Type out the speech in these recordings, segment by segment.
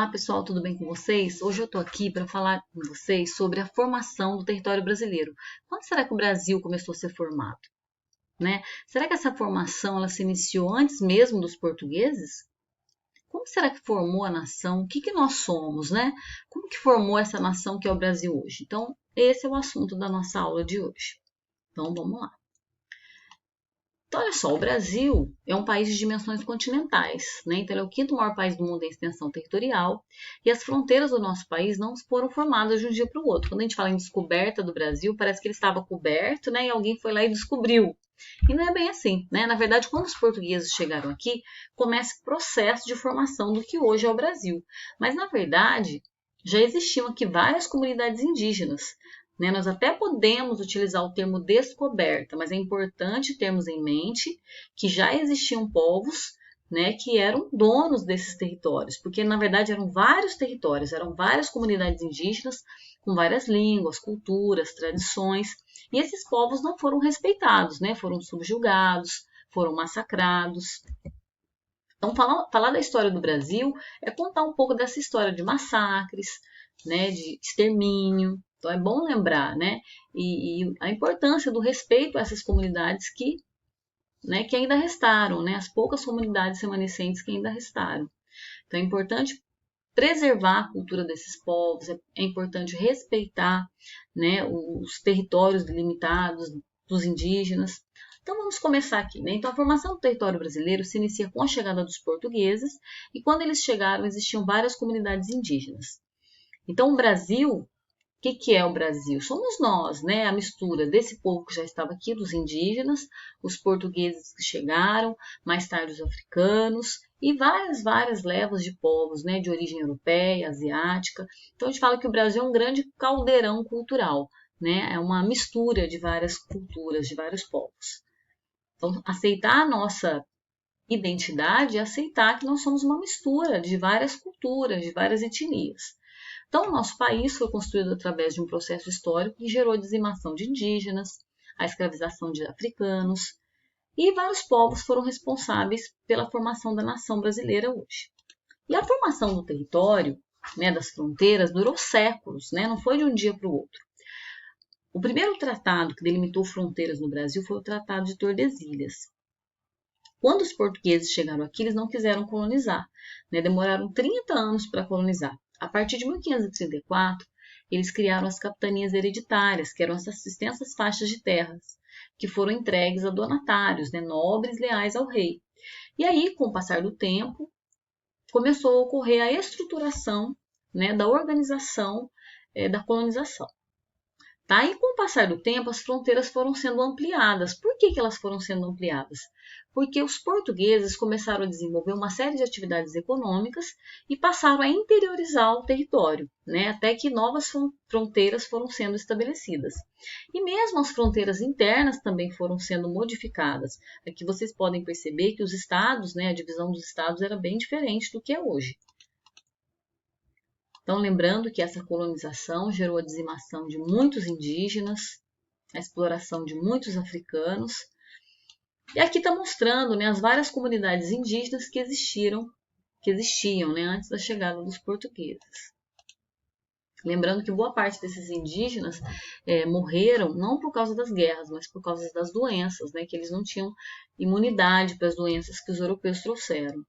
Olá pessoal, tudo bem com vocês? Hoje eu estou aqui para falar com vocês sobre a formação do território brasileiro. Quando será que o Brasil começou a ser formado? Né? Será que essa formação ela se iniciou antes mesmo dos portugueses? Como será que formou a nação? O que nós somos, né? Como que formou essa nação que é o Brasil hoje? Então, esse é o assunto da nossa aula de hoje. Então, vamos lá. Então, olha só, o Brasil é um país de dimensões continentais, né? Então, ele é o quinto maior país do mundo em extensão territorial e as fronteiras do nosso país não foram formadas de um dia para o outro. Quando a gente fala em descoberta do Brasil, parece que ele estava coberto, né? E alguém foi lá e descobriu. E não é bem assim, né? Na verdade, quando os portugueses chegaram aqui, começa o processo de formação do que hoje é o Brasil. Mas, na verdade, já existiam aqui várias comunidades indígenas. Nós até podemos utilizar o termo descoberta, mas é importante termos em mente que já existiam povos, né, que eram donos desses territórios, porque na verdade eram vários territórios, eram várias comunidades indígenas com várias línguas, culturas, tradições, e esses povos não foram respeitados, né, foram subjugados, foram massacrados. Então, falar da história do Brasil é contar um pouco dessa história de massacres, né, de extermínio. Então, é bom lembrar, né, e a importância do respeito a essas comunidades que ainda restaram, né, as poucas comunidades remanescentes que ainda restaram. Então, é importante preservar a cultura desses povos, é importante respeitar, né, os territórios delimitados dos indígenas. Então, vamos começar aqui, né? Então, a formação do território brasileiro se inicia com a chegada dos portugueses e quando eles chegaram, existiam várias comunidades indígenas. Então, o Brasil, o que é o Brasil? Somos nós, né? A mistura desse povo que já estava aqui, dos indígenas, os portugueses que chegaram, mais tarde os africanos e várias levas de povos, né? De origem europeia, asiática. Então, a gente fala que o Brasil é um grande caldeirão cultural, né? É uma mistura de várias culturas, de vários povos. Então, aceitar a nossa identidade é aceitar que nós somos uma mistura de várias culturas, de várias etnias. Então, o nosso país foi construído através de um processo histórico que gerou a dizimação de indígenas, a escravização de africanos, e vários povos foram responsáveis pela formação da nação brasileira hoje. E a formação do território, né, das fronteiras, durou séculos, né, não foi de um dia para o outro. O primeiro tratado que delimitou fronteiras no Brasil foi o Tratado de Tordesilhas. Quando os portugueses chegaram aqui, eles não quiseram colonizar, né, demoraram 30 anos para colonizar. A partir de 1534, eles criaram as capitanias hereditárias, que eram essas extensas faixas de terras, que foram entregues a donatários, né, nobres leais ao rei. E aí, com o passar do tempo, começou a ocorrer a estruturação, né, da organização da colonização. Tá? E com o passar do tempo, as fronteiras foram sendo ampliadas. Por que elas foram sendo ampliadas? Porque os portugueses começaram a desenvolver uma série de atividades econômicas e passaram a interiorizar o território, né? Até que novas fronteiras foram sendo estabelecidas. E mesmo as fronteiras internas também foram sendo modificadas. Aqui vocês podem perceber que os estados, né, a divisão dos estados era bem diferente do que é hoje. Então, lembrando que essa colonização gerou a dizimação de muitos indígenas, a exploração de muitos africanos. E aqui está mostrando, né, as várias comunidades indígenas que existiam, né, antes da chegada dos portugueses. Lembrando que boa parte desses indígenas morreram não por causa das guerras, mas por causa das doenças, né, que eles não tinham imunidade para as doenças que os europeus trouxeram.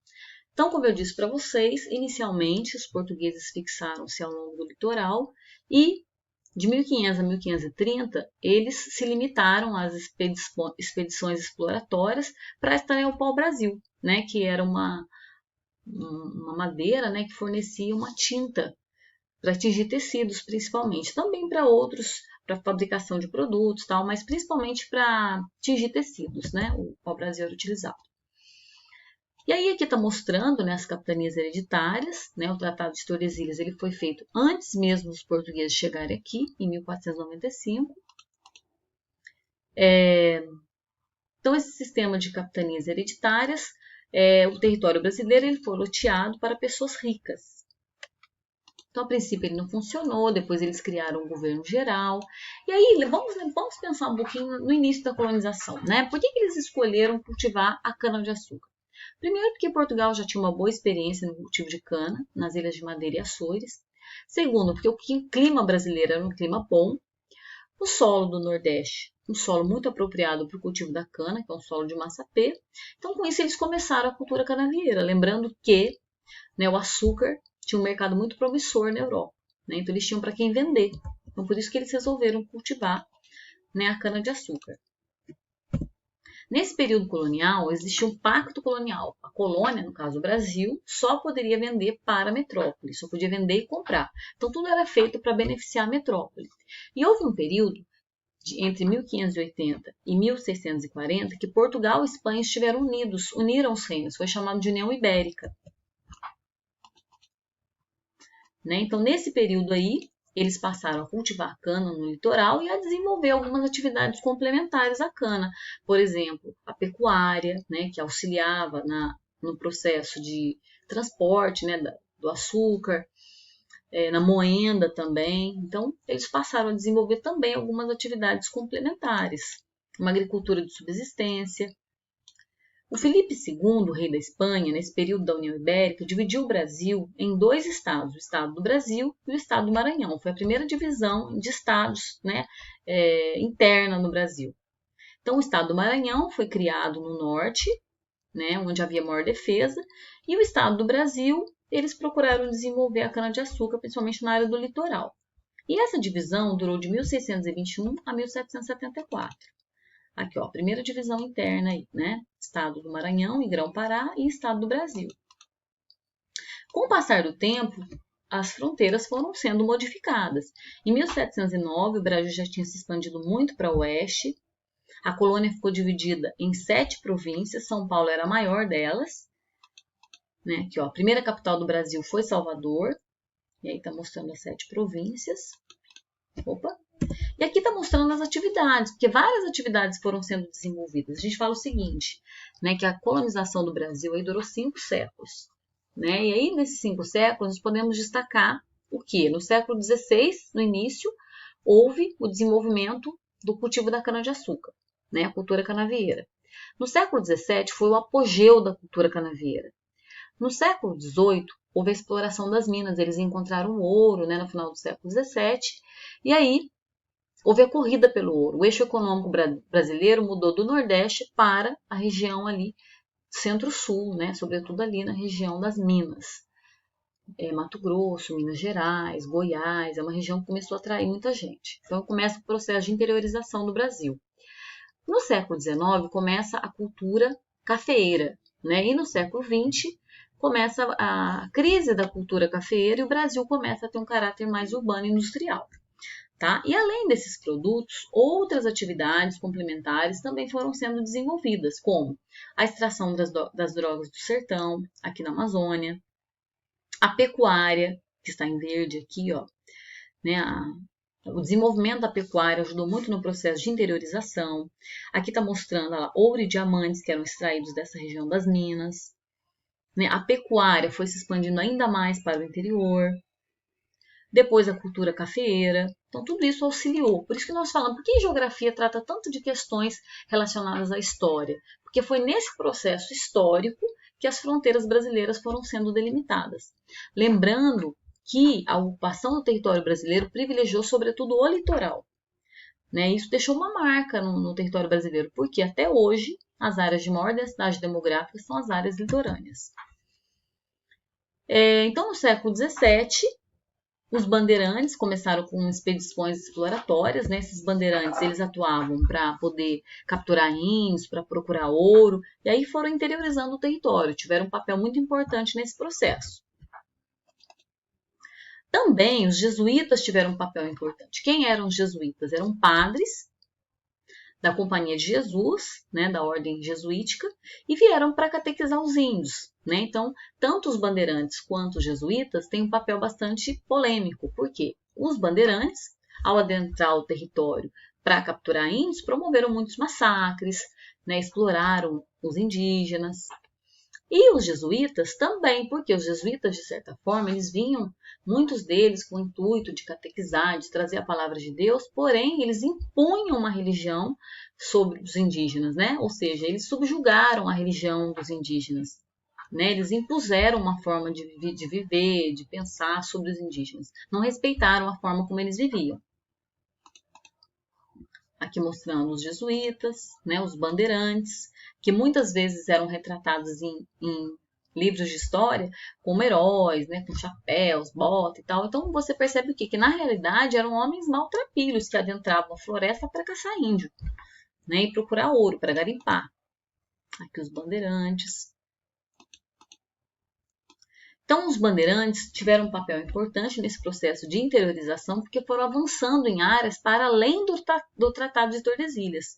Então, como eu disse para vocês, inicialmente os portugueses fixaram-se ao longo do litoral e de 1500 a 1530 eles se limitaram às expedições exploratórias para estarem ao pau-brasil, né, que era uma madeira, né, que fornecia uma tinta para tingir tecidos, principalmente, também para outros, para fabricação de produtos, tal, mas principalmente para tingir tecidos, né, o pau-brasil era utilizado. E aí aqui está mostrando, né, as capitanias hereditárias, né, o Tratado de Tordesilhas ele foi feito antes mesmo dos portugueses chegarem aqui, em 1495. Então, esse sistema de capitanias hereditárias, o território brasileiro ele foi loteado para pessoas ricas. Então, a princípio ele não funcionou, depois eles criaram um governo geral. E aí, vamos pensar um pouquinho no início da colonização, né? Por que eles escolheram cultivar a cana-de-açúcar? Primeiro, porque Portugal já tinha uma boa experiência no cultivo de cana, nas Ilhas de Madeira e Açores. Segundo, porque o clima brasileiro era um clima bom. O solo do Nordeste, um solo muito apropriado para o cultivo da cana, que é um solo de massapê. Então, com isso, eles começaram a cultura canavieira, lembrando que, né, o açúcar tinha um mercado muito promissor na Europa, né, então eles tinham para quem vender. Então, por isso que eles resolveram cultivar, né, a cana-de-açúcar. Nesse período colonial, existia um pacto colonial. A colônia, no caso o Brasil, só poderia vender para a metrópole, só podia vender e comprar. Então, tudo era feito para beneficiar a metrópole. E houve um período, entre 1580 e 1640, que Portugal e Espanha estiveram uniram os reinos, foi chamado de União Ibérica. Né? Então, nesse período aí, eles passaram a cultivar cana no litoral e a desenvolver algumas atividades complementares à cana. Por exemplo, a pecuária, né, que auxiliava no processo de transporte, né, do açúcar, na moenda também. Então, eles passaram a desenvolver também algumas atividades complementares. Uma agricultura de subsistência. O Filipe II, rei da Espanha, nesse período da União Ibérica, dividiu o Brasil em dois estados, o estado do Brasil e o estado do Maranhão. Foi a primeira divisão de estados, né, interna no Brasil. Então, o estado do Maranhão foi criado no norte, né, onde havia maior defesa, e o estado do Brasil, eles procuraram desenvolver a cana-de-açúcar, principalmente na área do litoral. E essa divisão durou de 1621 a 1774. Aqui, ó, a primeira divisão interna aí, né? Estado do Maranhão e Grão-Pará e Estado do Brasil. Com o passar do tempo, as fronteiras foram sendo modificadas. Em 1709, o Brasil já tinha se expandido muito para o oeste. A colônia ficou dividida em 7 províncias, São Paulo era a maior delas. Né? Aqui, ó, a primeira capital do Brasil foi Salvador. E aí está mostrando as 7 províncias. Opa! E aqui está mostrando as atividades, porque várias atividades foram sendo desenvolvidas. A gente fala o seguinte, né, que a colonização do Brasil aí durou 5 séculos. Né? E aí, nesses 5 séculos, nós podemos destacar o quê? No século XVI, no início, houve o desenvolvimento do cultivo da cana-de-açúcar, né, a cultura canavieira. No século XVII, foi o apogeu da cultura canavieira. No século XVIII, houve a exploração das minas, eles encontraram ouro, né, no final do século XVII, e aí houve a corrida pelo ouro. O eixo econômico brasileiro mudou do Nordeste para a região ali Centro-Sul, né? Sobretudo ali na região das Minas. Mato Grosso, Minas Gerais, Goiás, é uma região que começou a atrair muita gente. Então começa o processo de interiorização do Brasil. No século XIX começa a cultura cafeeira, né? E no século XX começa a crise da cultura cafeeira e o Brasil começa a ter um caráter mais urbano e industrial. Tá? E além desses produtos, outras atividades complementares também foram sendo desenvolvidas, como a extração das drogas do sertão, aqui na Amazônia, a pecuária, que está em verde aqui, ó, né? O desenvolvimento da pecuária ajudou muito no processo de interiorização. Aqui está mostrando lá, ouro e diamantes que eram extraídos dessa região das minas. Né? A pecuária foi se expandindo ainda mais para o interior. Depois a cultura cafeeira. Então, tudo isso auxiliou. Por isso que nós falamos, por que a geografia trata tanto de questões relacionadas à história? Porque foi nesse processo histórico que as fronteiras brasileiras foram sendo delimitadas. Lembrando que a ocupação do território brasileiro privilegiou, sobretudo, o litoral. Né? Isso deixou uma marca no território brasileiro, porque até hoje as áreas de maior densidade demográfica são as áreas litorâneas. Então, no século XVII, os bandeirantes começaram com expedições exploratórias, né? Esses bandeirantes eles atuavam para poder capturar índios, para procurar ouro, e aí foram interiorizando o território, tiveram um papel muito importante nesse processo. Também os jesuítas tiveram um papel importante. Quem eram os jesuítas? Eram padres da Companhia de Jesus, né, da ordem jesuítica, e vieram para catequizar os índios. Né? Então, tanto os bandeirantes quanto os jesuítas têm um papel bastante polêmico. Por quê? Os bandeirantes, ao adentrar o território para capturar índios, promoveram muitos massacres, né? Exploraram os indígenas. E os jesuítas também, porque os jesuítas, de certa forma, eles vinham, muitos deles, com o intuito de catequizar, de trazer a palavra de Deus, porém, eles impunham uma religião sobre os indígenas, né? Ou seja, eles subjugaram a religião dos indígenas, né? Eles impuseram uma forma de viver, de pensar sobre os indígenas. Não respeitaram a forma como eles viviam. Aqui mostrando os jesuítas, né, os bandeirantes, que muitas vezes eram retratados em livros de história como heróis, né, com chapéus, bota e tal. Então você percebe o quê? Que na realidade eram homens maltrapilhos que adentravam a floresta para caçar índio, né, e procurar ouro, para garimpar. Aqui os bandeirantes. Então, os bandeirantes tiveram um papel importante nesse processo de interiorização, porque foram avançando em áreas para além do Tratado de Tordesilhas.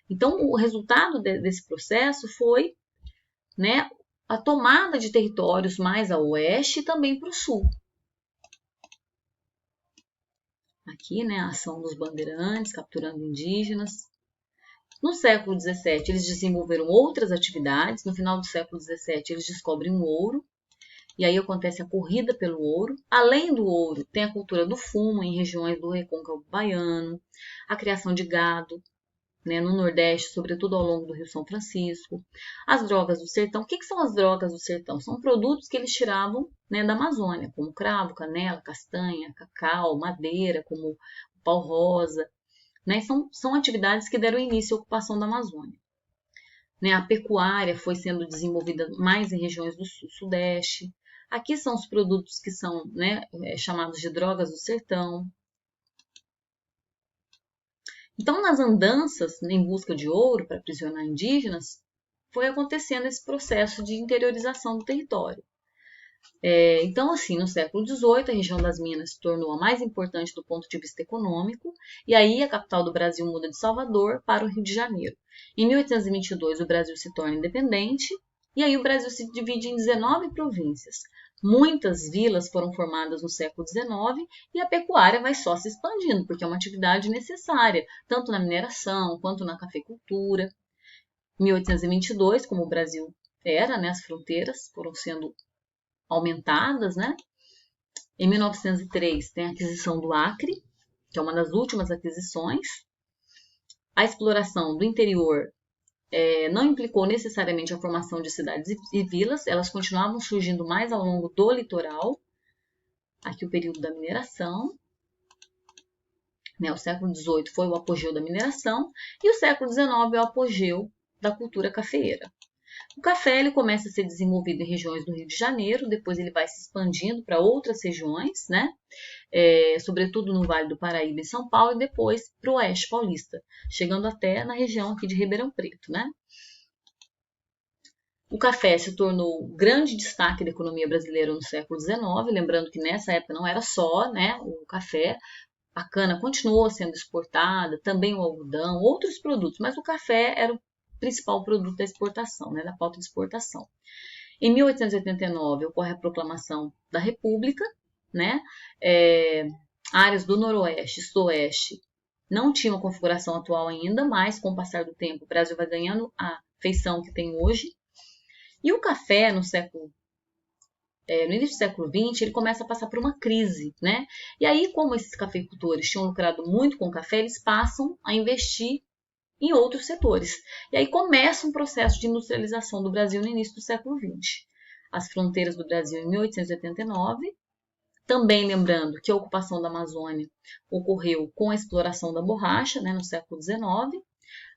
Então, o resultado desse processo foi, né, a tomada de territórios mais a oeste e também para o sul. Aqui, né, a ação dos bandeirantes, capturando indígenas. No século XVII, eles desenvolveram outras atividades. No final do século XVII, eles descobrem o ouro. E aí acontece a corrida pelo ouro. Além do ouro, tem a cultura do fumo em regiões do recôncavo baiano, a criação de gado, né, no Nordeste, sobretudo ao longo do Rio São Francisco. As drogas do sertão. O que são as drogas do sertão? São produtos que eles tiravam, né, da Amazônia, como cravo, canela, castanha, cacau, madeira, como o pau-rosa. Né? São atividades que deram início à ocupação da Amazônia. Né? A pecuária foi sendo desenvolvida mais em regiões do sul-sudeste. Aqui são os produtos que são, né, chamados de drogas do sertão. Então, nas andanças em busca de ouro para aprisionar indígenas, foi acontecendo esse processo de interiorização do território. Então, assim, no século XVIII, a região das Minas se tornou a mais importante do ponto de vista econômico, e aí a capital do Brasil muda de Salvador para o Rio de Janeiro. Em 1822, o Brasil se torna independente, e aí o Brasil se divide em 19 províncias. Muitas vilas foram formadas no século XIX e a pecuária vai só se expandindo, porque é uma atividade necessária, tanto na mineração quanto na cafeicultura. Em 1822, como o Brasil era, né, as fronteiras foram sendo aumentadas, né? Em 1903 tem a aquisição do Acre, que é uma das últimas aquisições. A exploração do interior não implicou necessariamente a formação de cidades e vilas, elas continuavam surgindo mais ao longo do litoral. Aqui o período da mineração. Né, o século XVIII foi o apogeu da mineração e o século XIX é o apogeu da cultura cafeeira. O café ele começa a ser desenvolvido em regiões do Rio de Janeiro, depois ele vai se expandindo para outras regiões, né? Sobretudo no Vale do Paraíba e São Paulo, e depois para o Oeste Paulista, chegando até na região aqui de Ribeirão Preto, né? O café se tornou grande destaque da economia brasileira no século XIX, lembrando que nessa época não era só, né, o café, a cana continuou sendo exportada, também o algodão, outros produtos, mas o café era o principal produto da exportação, né, da pauta de exportação. Em 1889 ocorre a proclamação da República, né, áreas do Noroeste e Sudoeste não tinham a configuração atual ainda, mas com o passar do tempo o Brasil vai ganhando a feição que tem hoje. E o café no início do século XX, ele começa a passar por uma crise, né? E aí, como esses cafeicultores tinham lucrado muito com o café, eles passam a investir em outros setores. E aí começa um processo de industrialização do Brasil no início do século XX. As fronteiras do Brasil em 1889, também lembrando que a ocupação da Amazônia ocorreu com a exploração da borracha, né, no século XIX.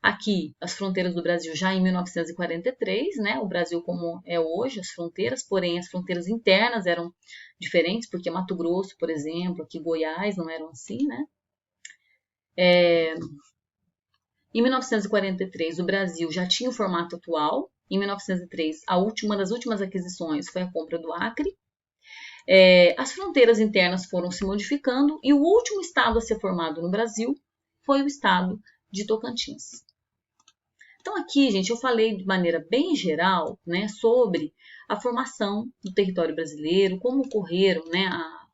Aqui, as fronteiras do Brasil já em 1943, né? O Brasil como é hoje, as fronteiras, porém as fronteiras internas eram diferentes, porque Mato Grosso, por exemplo, aqui Goiás não eram assim, né? Em 1943, o Brasil já tinha o formato atual. Em 1903, uma das últimas aquisições foi a compra do Acre. As fronteiras internas foram se modificando e o último estado a ser formado no Brasil foi o estado de Tocantins. Então aqui, gente, eu falei de maneira bem geral, né, sobre a formação do território brasileiro, como ocorreram, né, a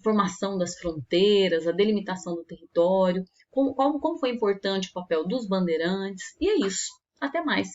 formação das fronteiras, a delimitação do território, como foi importante o papel dos bandeirantes, e é isso. Até mais!